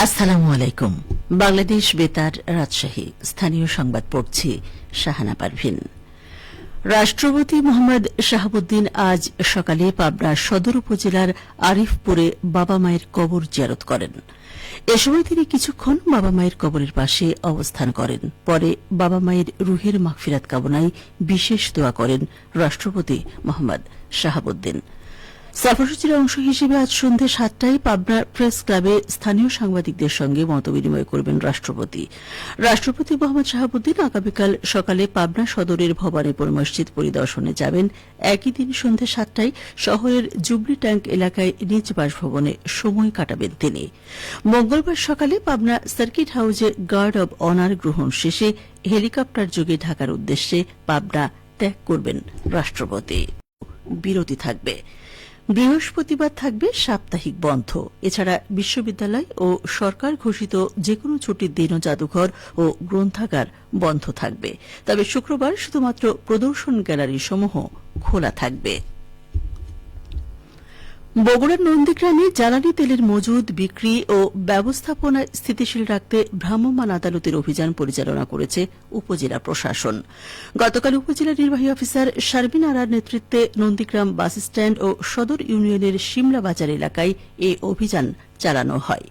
আসসালামু আলাইকুম। বাংলাদেশ বেতার রাজশাহী স্থানীয় সংবাদ পড়ছি শাহানা পারভিন। রাষ্ট্রপতি মোহাম্মদ শাহাবুদ্দিন আজ সকালে পাবনা সদর উপজেলার আরিফপুরে বাবা মায়ের কবর জিয়ারত করেন। এ সময় তিনি কিছুক্ষণ বাবা মায়ের কবরের পাশে অবস্থান করেন। পরে বাবা মায়ের রুহের মাগফিরাত কামনায় বিশেষ দোয়া করেন রাষ্ট্রপতি মোহাম্মদ শাহাবুদ্দিন। সফরসূচির অংশ হিসেবে আজ সন্ধ্যে ৭টায় পাবনা প্রেস ক্লাবে স্থানীয় সাংবাদিকদের সঙ্গে মতবিনিময় করবেন রাষ্ট্রপতি। রাষ্ট্রপতি মোহাম্মদ শাহাবুদ্দিন আগামীকাল সকালে পাবনা সদরের ভবানীপুর মসজিদ পরিদর্শনে যাবেন। একই দিন সন্ধ্যে ৭টায় শহরের জুবলি ট্যাঙ্ক এলাকায় নিজ বাসভবনে সময় কাটাবেন তিনি। মঙ্গলবার সকালে পাবনা সার্কিট হাউসে গার্ড অব অনার গ্রহণ শেষে হেলিকপ্টার যোগে ঢাকার উদ্দেশ্যে পাবনা ত্যাগ করবেন রাষ্ট্রপতি। বিরতি থাকবে। বৃহস্পতিবার থাকবে সাপ্তাহিক বন্ধ। এছাড়া বিশ্ববিদ্যালয় ও সরকার ঘোষিত যেকোনো ছুটির দিনও জাদুঘর ও গ্রন্থাগার বন্ধ থাকবে। তবে শুক্রবার শুধুমাত্র প্রদর্শন গ্যালারি সমূহ খোলা থাকবে। বগুড়ার নন্দীগ্রামে জ্বালানি তেলের মজুদ, বিক্রি ও ব্যবস্থাপনা স্থিতিশীল রাখতে ভ্রাম্যমাণ আদালতের অভিযান পরিচালনা করেছে উপজেলা প্রশাসন। গতকাল উপজেলা নির্বাহী অফিসার শারমিন আরার নেতৃত্বে নন্দীগ্রাম বাসস্ট্যান্ড ও সদর ইউনিয়নের শিমলা বাজার এলাকায় এ অভিযান চালানো হয়।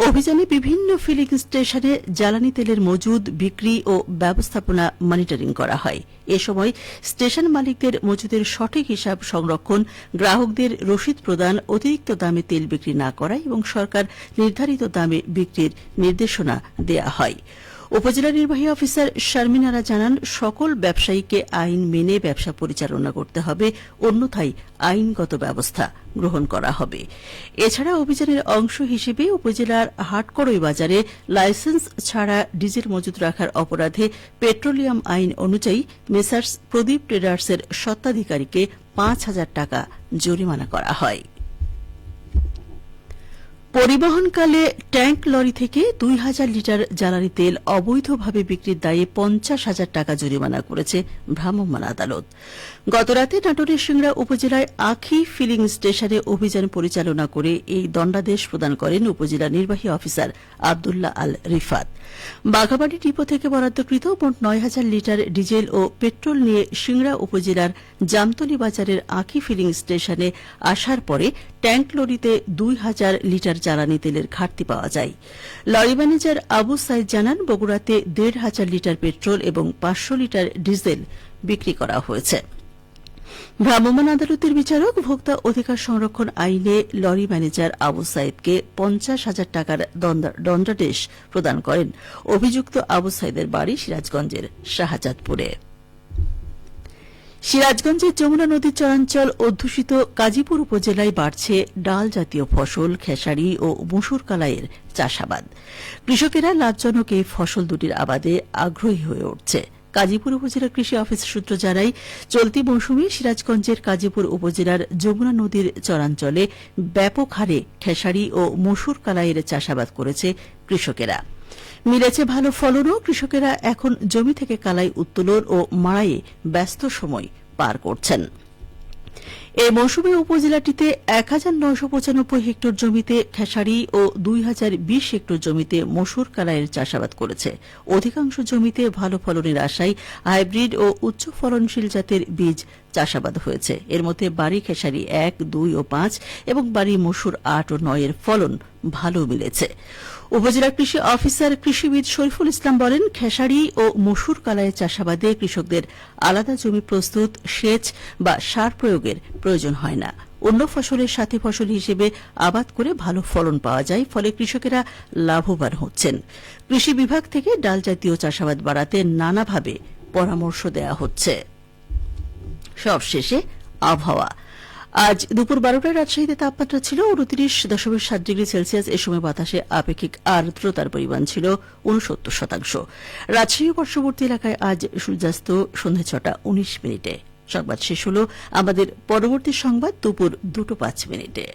অভিযানে বিভিন্ন ফিলিং স্টেশনে জ্বালানি তেলের মজুদ, বিক্রি ও ব্যবস্থাপনা মনিটরিং করা হয়। এ সময় স্টেশন মালিকদের মজুদের সঠিক হিসাব সংরক্ষণ, গ্রাহকদের রসিদ প্রদান, অতিরিক্ত দামে তেল বিক্রি না করা এবং সরকার নির্ধারিত দামে বিক্রির নির্দেশনা দেওয়া হয়। উপজেলা নির্বাহী অফিসার শারমিন আরা জানান, সকল ব্যবসায়ীকে আইন মেনে ব্যবসা পরিচালনা করতে হবে, অন্যথায় আইনগত ব্যবস্থা গ্রহণ করা হবে। এছাড়া অভিযানের অংশ হিসেবে উপজেলার হাটকড়ই বাজারে লাইসেন্স ছাড়া ডিজেল মজুত রাখার অপরাধে পেট্রোলিয়াম আইন অনুযায়ী মেসার্স প্রদীপ ট্রেডার্সের স্বত্বাধিকারীকে ৫,০০০ টাকা জরিমানা করা হয়। পরিবহনকালে ট্যাঙ্ক লরি থেকে ২,০০০ লিটার জ্বালানি তেল অবৈধভাবে বিক্রির দায়ে ৫০,০০০ টাকা জরিমানা করেছে ভ্রাম্যমাণ আদালত। গতরাতে নাটোরের সিংড়া উপজেলায় আখি ফিলিং স্টেশনে অভিযান পরিচালনা করে এই দণ্ডাদেশ প্রদান করেন উপজেলা নির্বাহী অফিসার আবদুল্লাহ আল রিফাত। বাঘাবাড়ি ডিপো থেকে বরাদ্দকৃত মোট ৯,০০০ লিটার ডিজেল ও পেট্রোল নিয়ে সিংড়া উপজেলার জামতলী বাজারের আখি ফিলিং স্টেশনে আসার পরে ট্যাঙ্ক লরিতে ২,০০০ লিটার জ্বালানি তেলের ঘাটতি পাওয়া যায়। লরি ম্যানেজার আবু সাইদ জানান, বগুড়াতে ১,৫০০ লিটার পেট্রোল এবং ৫০০ লিটার ডিজেল বিক্রি করা হয়েছে। ভ্রাম্যমাণ আদালতের বিচারক ভোক্তা অধিকার সংরক্ষণ আইনে লরি ম্যানেজার আবু সাইদকে ৫০,০০০ টাকার দণ্ডাদেশ প্রদান করেন। অভিযুক্ত আবু সাইদের বাড়ি সিরাজগঞ্জের শাহজাদপুরে। সিরাজগঞ্জের যমুনা নদীর চরাঞ্চল অধ্যুষিত কাজীপুর উপজেলায় বাড়ছে ডাল জাতীয় ফসল, খেসারি ও মসুর কালাইয়ের চাষাবাদ। কৃষকেরা লাভজনক এই ফসল দুটির আবাদে আগ্রহী হয়ে উঠছে। কাজীপুর উপজেলা কৃষি অফিস সূত্র জানায়, চলতি মৌসুমে সিরাজগঞ্জের কাজীপুর উপজেলার যমুনা নদীর চরাঞ্চলে ব্যাপক হারে খেসারি ও মসুর কালাইয়ের চাষাবাদ করেছে কৃষকেরা। মিলেছে ভালো ফলনও। কৃষকেরা এখন জমি থেকে কালাই উত্তোলন ও মাড়াইয়ে ব্যস্ত সময় পার করছেন। এই মৌসুমে উপজেলাটিতে ১,৯৯৫ হেক্টর জমিতে খেসারি ও ২,০২০ হেক্টর জমিতে মসুর কালাইয়ের চাষাবাদ করেছে। অধিকাংশ জমিতে ভালো ফলনের আশায় হাইব্রিড ও উচ্চ ফলনশীল জাতের বীজ চাষাবাদ হয়েছে। এর মধ্যে বাড়ি খেসারি ১, ২ ও ৫ এবং বাড়ি মসুর ৮ ও ৯ এর ফলন ভালো মিলেছে। উপজেলা কৃষি অফিসার কৃষিবিদ শরীফুল ইসলাম বলেন, খেসারি ও মসুর কালাইয়ের চাষাবাদে কৃষকদের আলাদা জমি প্রস্তুত, সেচ বা সার প্রয়োগের প্রয়োজন হয় না। অন্য ফসলের সাথে ফসল হিসেবে আবাদ করে ভালো ফলন পাওয়া যায়, ফলে কৃষকেরা লাভবান হচ্ছেন। কৃষি বিভাগ থেকে ডাল জাতীয় চাষাবাদ বাড়াতে নানাভাবে পরামর্শ দেওয়া হচ্ছে। সবশেষে আবহাওয়া। আজ দুপুর ১২টায় রাজশাহীতে তাপমাত্রা ছিল ২৯.৭ ডিগ্রি সেলসিয়াস। এ সময় বাতাসে আপেক্ষিক আর্দ্রতার পরিমাণ ছিল ৬৯%। রাজশাহী পার্শ্ববর্তী এলাকায় আজ সূর্যাস্ত সন্ধ্যে ৬টা ১৯ মিনিটে। সংবাদ শেষ হল। আমাদের পরবর্তী সংবাদ দুপুর ২টা ৫ মিনিটে।